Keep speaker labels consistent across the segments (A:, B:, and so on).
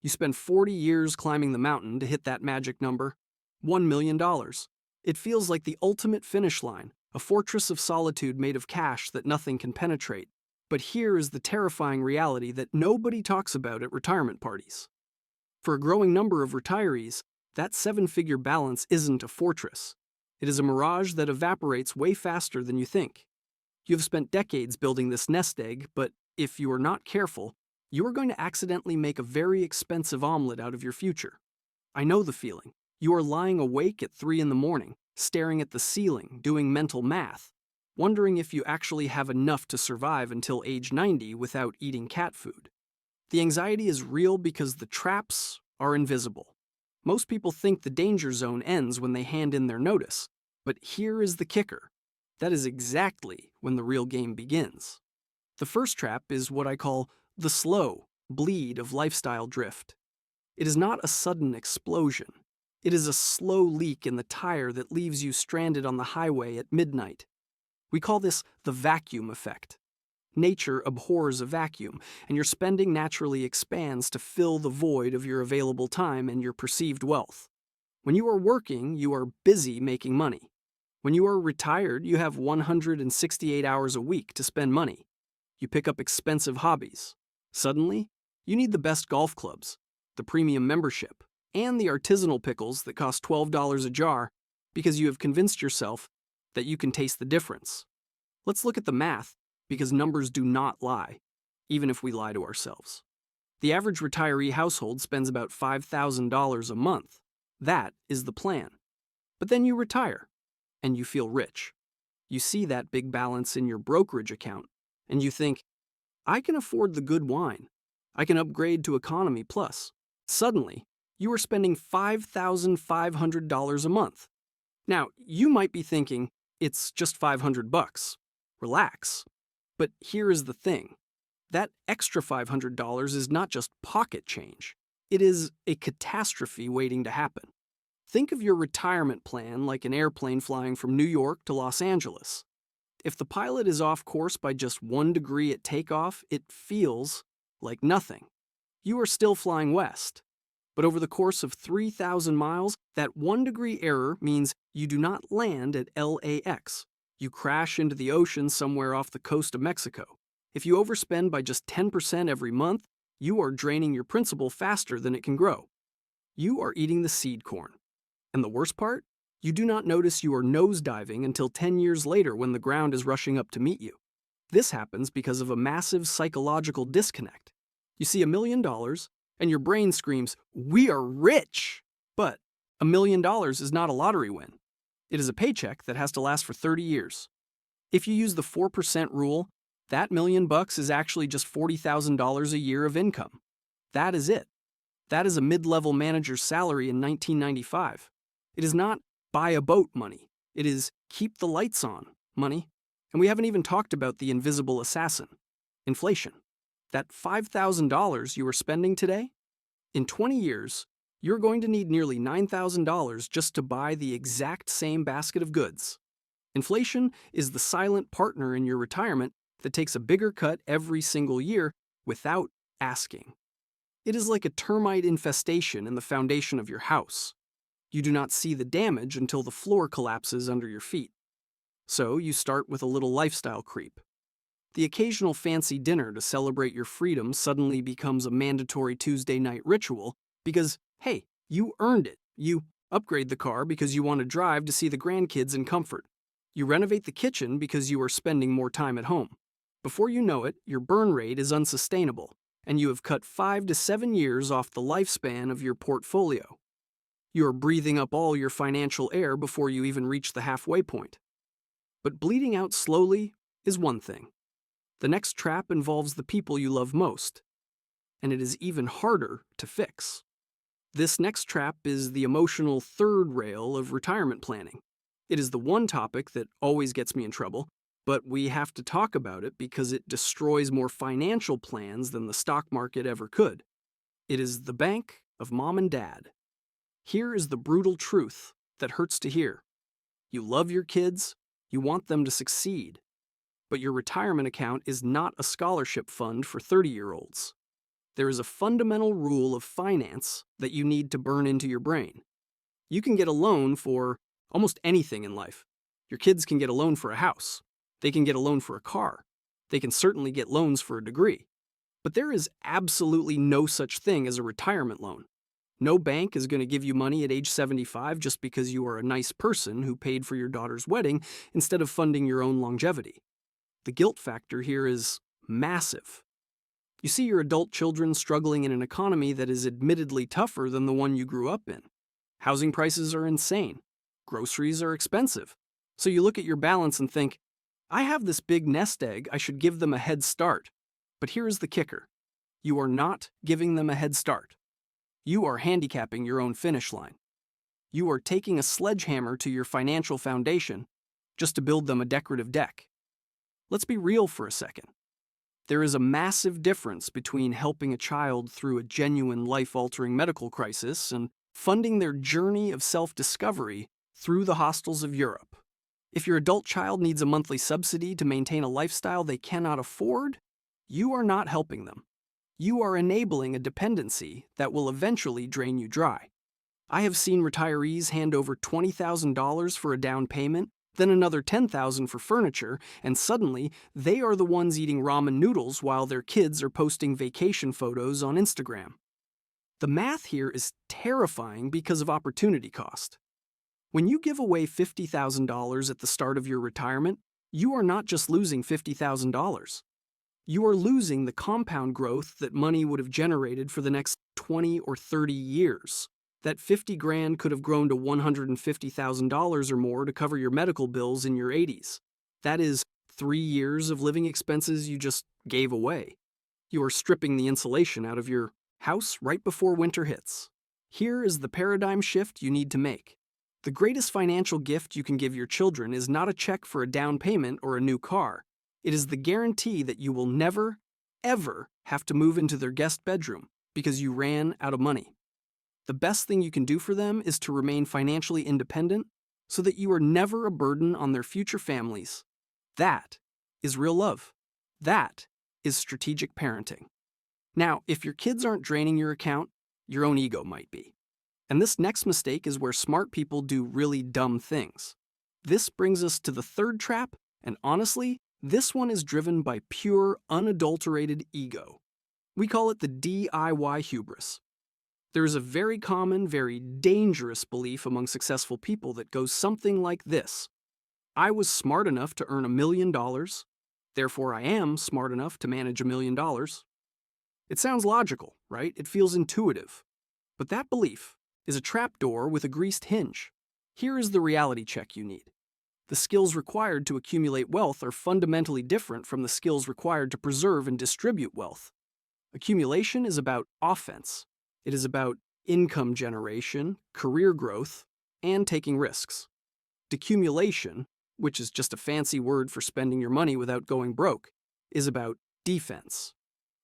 A: You spend 40 years climbing the mountain to hit that magic number, $1 million. It feels like the ultimate finish line, a fortress of solitude made of cash that nothing can penetrate. But here is the terrifying reality that nobody talks about at retirement parties. For a growing number of retirees, that seven-figure balance isn't a fortress. It is a mirage that evaporates way faster than you think. You have spent decades building this nest egg, but if you are not careful, you are going to accidentally make a very expensive omelet out of your future. I know the feeling. You are lying awake at 3 in the morning, staring at the ceiling, doing mental math, wondering if you actually have enough to survive until age 90 without eating cat food. The anxiety is real because the traps are invisible. Most people think the danger zone ends when they hand in their notice, but here is the kicker. That is exactly when the real game begins. The first trap is what I call the slow bleed of lifestyle drift. It is not a sudden explosion. It is a slow leak in the tire that leaves you stranded on the highway at midnight. We call this the vacuum effect. Nature abhors a vacuum, and your spending naturally expands to fill the void of your available time and your perceived wealth. When you are working, you are busy making money. When you are retired, you have 168 hours a week to spend money. You pick up expensive hobbies. Suddenly, you need the best golf clubs, the premium membership, and the artisanal pickles that cost $12 a jar because you have convinced yourself that you can taste the difference. Let's look at the math, because numbers do not lie, even if we lie to ourselves. The average retiree household spends about $5,000 a month. That is the plan. But then you retire, and you feel rich. You see that big balance in your brokerage account, and you think, I can afford the good wine. I can upgrade to Economy Plus. Suddenly, you are spending $5,500 a month. Now, you might be thinking, it's just $500. Relax. But here is the thing. That extra $500 is not just pocket change. It is a catastrophe waiting to happen. Think of your retirement plan like an airplane flying from New York to Los Angeles. If the pilot is off course by just 1 degree at takeoff, it feels like nothing. You are still flying west. But over the course of 3,000 miles, that 1 degree error means you do not land at LAX. You crash into the ocean somewhere off the coast of Mexico. If you overspend by just 10% every month, you are draining your principal faster than it can grow. You are eating the seed corn. And the worst part? You do not notice you are nosediving until 10 years later when the ground is rushing up to meet you. This happens because of a massive psychological disconnect. You see $1 million, and your brain screams, "We are rich!" But $1 million is not a lottery win. It is a paycheck that has to last for 30 years. If you use the 4% rule, that $1,000,000 is actually just $40,000 a year of income. That is it. That is a mid-level manager's salary in 1995. It is not buy a boat money. It is keep the lights on money. And we haven't even talked about the invisible assassin, inflation. That $5,000 you are spending today, in 20 years, you're going to need nearly $9,000 just to buy the exact same basket of goods. Inflation is the silent partner in your retirement that takes a bigger cut every single year without asking. It is like a termite infestation in the foundation of your house. You do not see the damage until the floor collapses under your feet. So you start with a little lifestyle creep. The occasional fancy dinner to celebrate your freedom suddenly becomes a mandatory Tuesday night ritual because, hey, you earned it. You upgrade the car because you want to drive to see the grandkids in comfort. You renovate the kitchen because you are spending more time at home. Before you know it, your burn rate is unsustainable, and you have cut 5 to 7 years off the lifespan of your portfolio. You are breathing up all your financial air before you even reach the halfway point. But bleeding out slowly is one thing. The next trap involves the people you love most, and it is even harder to fix. This next trap is the emotional third rail of retirement planning. It is the one topic that always gets me in trouble, but we have to talk about it because it destroys more financial plans than the stock market ever could. It is the bank of mom and dad. Here is the brutal truth that hurts to hear. You love your kids, you want them to succeed, but your retirement account is not a scholarship fund for 30-year-olds. There is a fundamental rule of finance that you need to burn into your brain. You can get a loan for almost anything in life. Your kids can get a loan for a house. They can get a loan for a car. They can certainly get loans for a degree. But there is absolutely no such thing as a retirement loan. No bank is going to give you money at age 75 just because you are a nice person who paid for your daughter's wedding instead of funding your own longevity. The guilt factor here is massive. You see your adult children struggling in an economy that is admittedly tougher than the one you grew up in. Housing prices are insane. Groceries are expensive. So you look at your balance and think, I have this big nest egg, I should give them a head start. But here is the kicker. You are not giving them a head start. You are handicapping your own finish line. You are taking a sledgehammer to your financial foundation just to build them a decorative deck. Let's be real for a second. There is a massive difference between helping a child through a genuine life-altering medical crisis and funding their journey of self-discovery through the hostels of Europe. If your adult child needs a monthly subsidy to maintain a lifestyle they cannot afford, you are not helping them. You are enabling a dependency that will eventually drain you dry. I have seen retirees hand over $20,000 for a down payment, then another $10,000 for furniture, and suddenly they are the ones eating ramen noodles while their kids are posting vacation photos on Instagram. The math here is terrifying because of opportunity cost. When you give away $50,000 at the start of your retirement, you are not just losing $50,000. You are losing the compound growth that money would have generated for the next 20 or 30 years. That 50 grand could have grown to $150,000 or more to cover your medical bills in your 80s. That is 3 years of living expenses you just gave away. You are stripping the insulation out of your house right before winter hits. Here is the paradigm shift you need to make. The greatest financial gift you can give your children is not a check for a down payment or a new car. It is the guarantee that you will never, ever have to move into their guest bedroom because you ran out of money. The best thing you can do for them is to remain financially independent so that you are never a burden on their future families. That is real love. That is strategic parenting. Now, if your kids aren't draining your account, your own ego might be. And this next mistake is where smart people do really dumb things. This brings us to the third trap, and honestly, this one is driven by pure, unadulterated ego. We call it the DIY hubris. There is a very common, very dangerous belief among successful people that goes something like this. I was smart enough to earn $1 million, therefore I am smart enough to manage $1 million. It sounds logical, right? It feels intuitive. But that belief is a trapdoor with a greased hinge. Here is the reality check you need. The skills required to accumulate wealth are fundamentally different from the skills required to preserve and distribute wealth. Accumulation is about offense. It is about income generation, career growth, and taking risks. Decumulation, which is just a fancy word for spending your money without going broke, is about defense.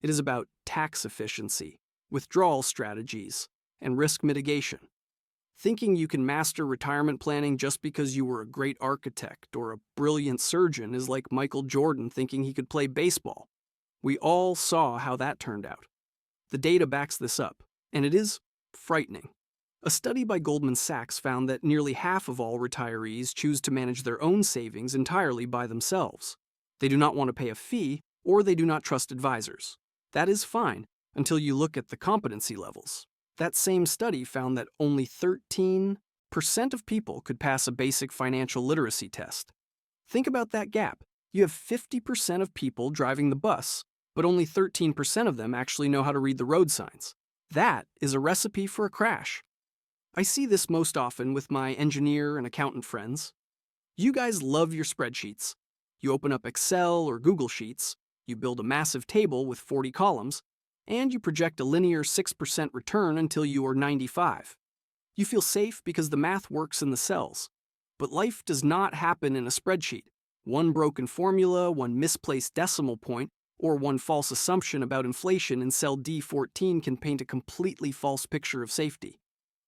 A: It is about tax efficiency, withdrawal strategies, and risk mitigation. Thinking you can master retirement planning just because you were a great architect or a brilliant surgeon is like Michael Jordan thinking he could play baseball. We all saw how that turned out. The data backs this up, and it is frightening. A study by Goldman Sachs found that nearly half of all retirees choose to manage their own savings entirely by themselves. They do not want to pay a fee, or they do not trust advisors. That is fine until you look at the competency levels. That same study found that only 13% of people could pass a basic financial literacy test. Think about that gap. You have 50% of people driving the bus, but only 13% of them actually know how to read the road signs. That is a recipe for a crash. I see this most often with my engineer and accountant friends. You guys love your spreadsheets. You open up Excel or Google Sheets, you build a massive table with 40 columns, and you project a linear 6% return until you are 95. You feel safe because the math works in the cells. But life does not happen in a spreadsheet. One broken formula, one misplaced decimal point, or one false assumption about inflation in cell D14 can paint a completely false picture of safety.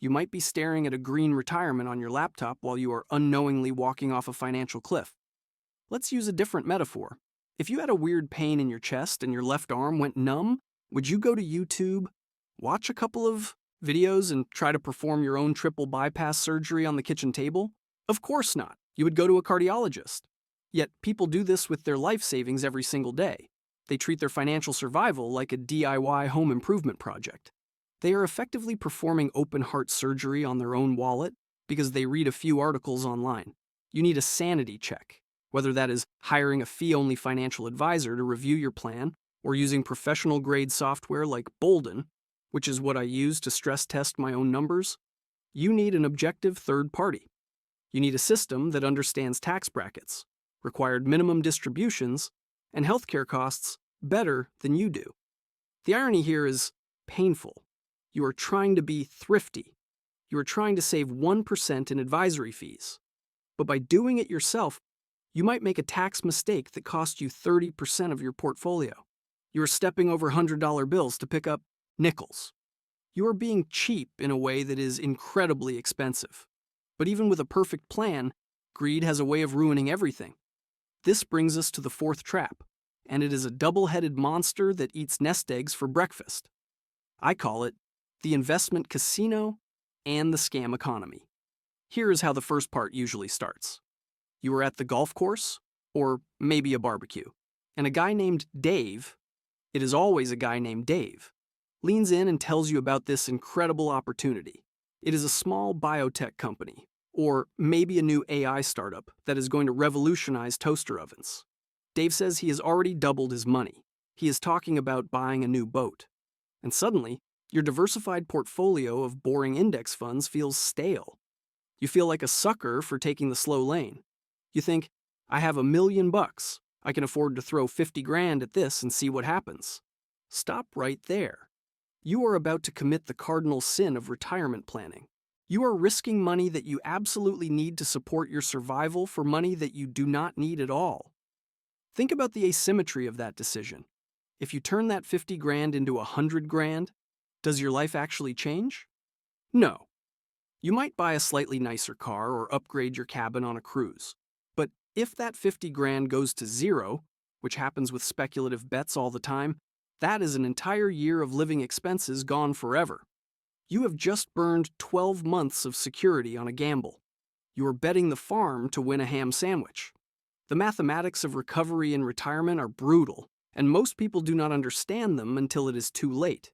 A: You might be staring at a green retirement on your laptop while you are unknowingly walking off a financial cliff. Let's use a different metaphor. If you had a weird pain in your chest and your left arm went numb, Would you go to YouTube, watch a couple of videos, and try to perform your own triple bypass surgery on the kitchen table? Of course not. You would go to a cardiologist. Yet people do this with their life savings every single day. They treat their financial survival like a DIY home improvement project. They are effectively performing open-heart surgery on their own wallet because they read a few articles online. You need a sanity check, whether that is hiring a fee-only financial advisor to review your plan or using professional-grade software like Bolden, which is what I use to stress test my own numbers. You need an objective third party. You need a system that understands tax brackets, required minimum distributions, and healthcare costs better than you do. The irony here is painful. You are trying to be thrifty. You are trying to save 1% in advisory fees. But by doing it yourself, you might make a tax mistake that costs you 30% of your portfolio. You are stepping over $100 bills to pick up nickels. You are being cheap in a way that is incredibly expensive. But even with a perfect plan, greed has a way of ruining everything. This brings us to the fourth trap, and it is a double-headed monster that eats nest eggs for breakfast. I call it the investment casino and the scam economy. Here is how the first part usually starts. You are at the golf course, or maybe a barbecue, and a guy named Dave, it is always a guy named Dave, leans in and tells you about this incredible opportunity. It is a small biotech company, or maybe a new AI startup that is going to revolutionize toaster ovens. Dave says he has already doubled his money. He is talking about buying a new boat. And suddenly, your diversified portfolio of boring index funds feels stale. You feel like a sucker for taking the slow lane. You think, I have $1 million. I can afford to throw 50 grand at this and see what happens. Stop right there. You are about to commit the cardinal sin of retirement planning. You are risking money that you absolutely need to support your survival for money that you do not need at all. Think about the asymmetry of that decision. If you turn that 50 grand into 100 grand, does your life actually change? No. You might buy a slightly nicer car or upgrade your cabin on a cruise. But if that 50 grand goes to zero, which happens with speculative bets all the time, that is an entire year of living expenses gone forever. You have just burned 12 months of security on a gamble. You are betting the farm to win a ham sandwich. The mathematics of recovery and retirement are brutal, and most people do not understand them until it is too late.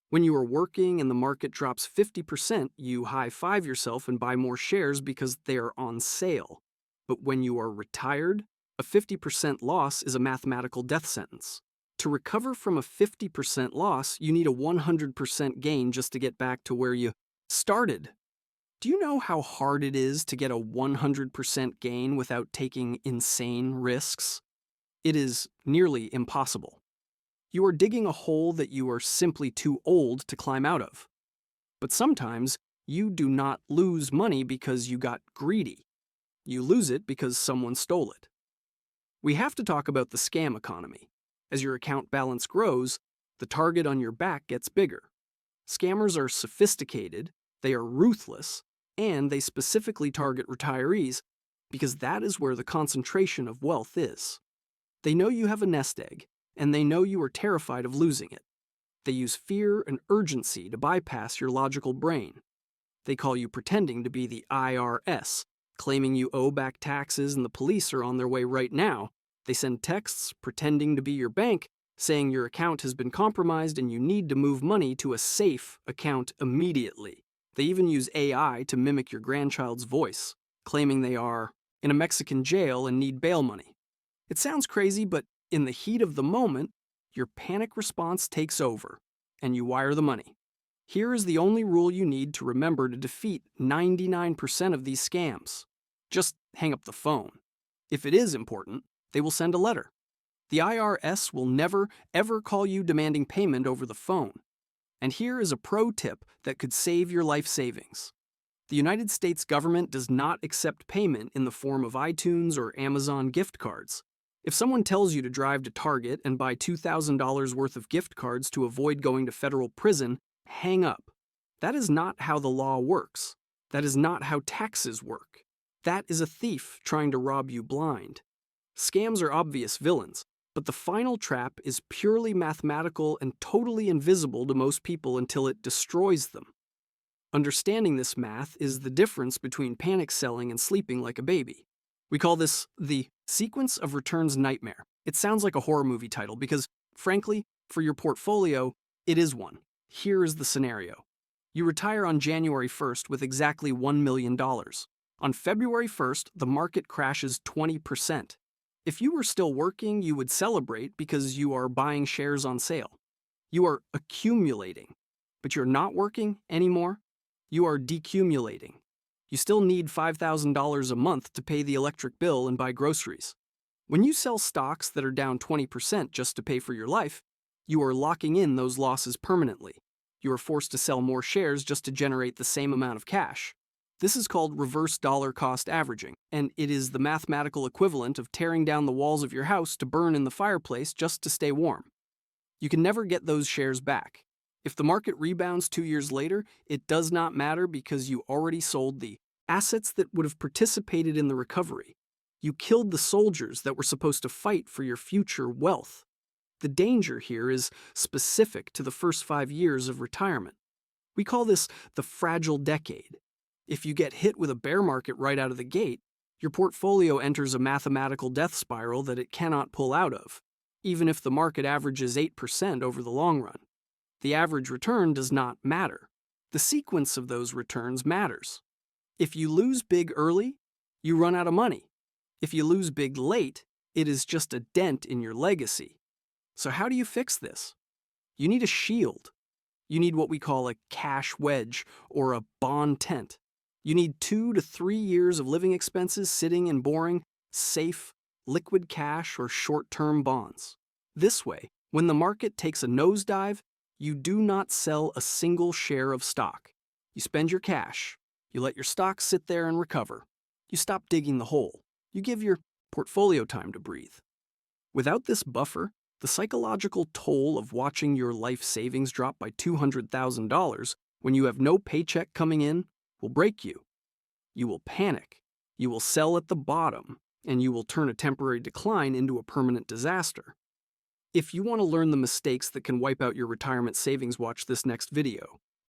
A: When you are working and the market drops 50%, you high-five yourself and buy more shares because they are on sale. But when you are retired, a 50% loss is a mathematical death sentence. To recover from a 50% loss, you need a 100% gain just to get back to where you started. Do you know how hard it is to get a 100% gain without taking insane risks? It is nearly impossible. You are digging a hole that you are simply too old to climb out of. But sometimes, you do not lose money because you got greedy. You lose it because someone stole it. We have to talk about the scam economy. As your account balance grows, the target on your back gets bigger. Scammers are sophisticated, they are ruthless, and they specifically target retirees because that is where the concentration of wealth is. They know you have a nest egg, and they know you are terrified of losing it. They use fear and urgency to bypass your logical brain. They call you pretending to be the IRS, claiming you owe back taxes and the police are on their way right now. They send texts pretending to be your bank, saying your account has been compromised and you need to move money to a safe account immediately. They even use AI to mimic your grandchild's voice, claiming they are in a Mexican jail and need bail money. It sounds crazy, but in the heat of the moment, your panic response takes over, and you wire the money. Here is the only rule you need to remember to defeat 99% of these scams. Just hang up the phone. If it is important, they will send a letter. The IRS will never, ever call you demanding payment over the phone. And here is a pro tip that could save your life savings. The United States government does not accept payment in the form of iTunes or Amazon gift cards. If someone tells you to drive to Target and buy $2,000 worth of gift cards to avoid going to federal prison, hang up. That is not how the law works. That is not how taxes work. That is a thief trying to rob you blind. Scams are obvious villains, But the final trap is purely mathematical and totally invisible to most people until it destroys them. Understanding this math is the difference between panic selling and sleeping like a baby. We call this the sequence of returns nightmare. It sounds like a horror movie title because, frankly, for your portfolio, it is one. Here is the scenario. You retire on January 1st with exactly $1 million. On February 1st, the market crashes 20%. If you were still working, you would celebrate because you are buying shares on sale. You are accumulating. But you're not working anymore. You are decumulating. You still need $5,000 a month to pay the electric bill and buy groceries. When you sell stocks that are down 20% just to pay for your life, you are locking in those losses permanently. You are forced to sell more shares just to generate the same amount of cash. This is called reverse dollar cost averaging, and it is the mathematical equivalent of tearing down the walls of your house to burn in the fireplace just to stay warm. You can never get those shares back. If the market rebounds 2 years later, it does not matter because you already sold the assets that would have participated in the recovery. You killed the soldiers that were supposed to fight for your future wealth. The danger here is specific to the first 5 years of retirement. We call this the fragile decade. If you get hit with a bear market right out of the gate, your portfolio enters a mathematical death spiral that it cannot pull out of, even if the market averages 8% over the long run. The average return does not matter. The sequence of those returns matters. If you lose big early, you run out of money. If you lose big late, it is just a dent in your legacy. So how do you fix this? You need a shield. You need what we call a cash wedge or a bond tent. You need 2 to 3 years of living expenses sitting in boring, safe, liquid cash or short-term bonds. This way, when the market takes a nosedive, you do not sell a single share of stock. You spend your cash. You let your stock sit there and recover. You stop digging the hole. You give your portfolio time to breathe. Without this buffer, the psychological toll of watching your life savings drop by $200,000 when you have no paycheck coming in will break you. You will panic. You will sell at the bottom, and you will turn a temporary decline into a permanent disaster. If you want to learn the mistakes that can wipe out your retirement savings, watch this next video.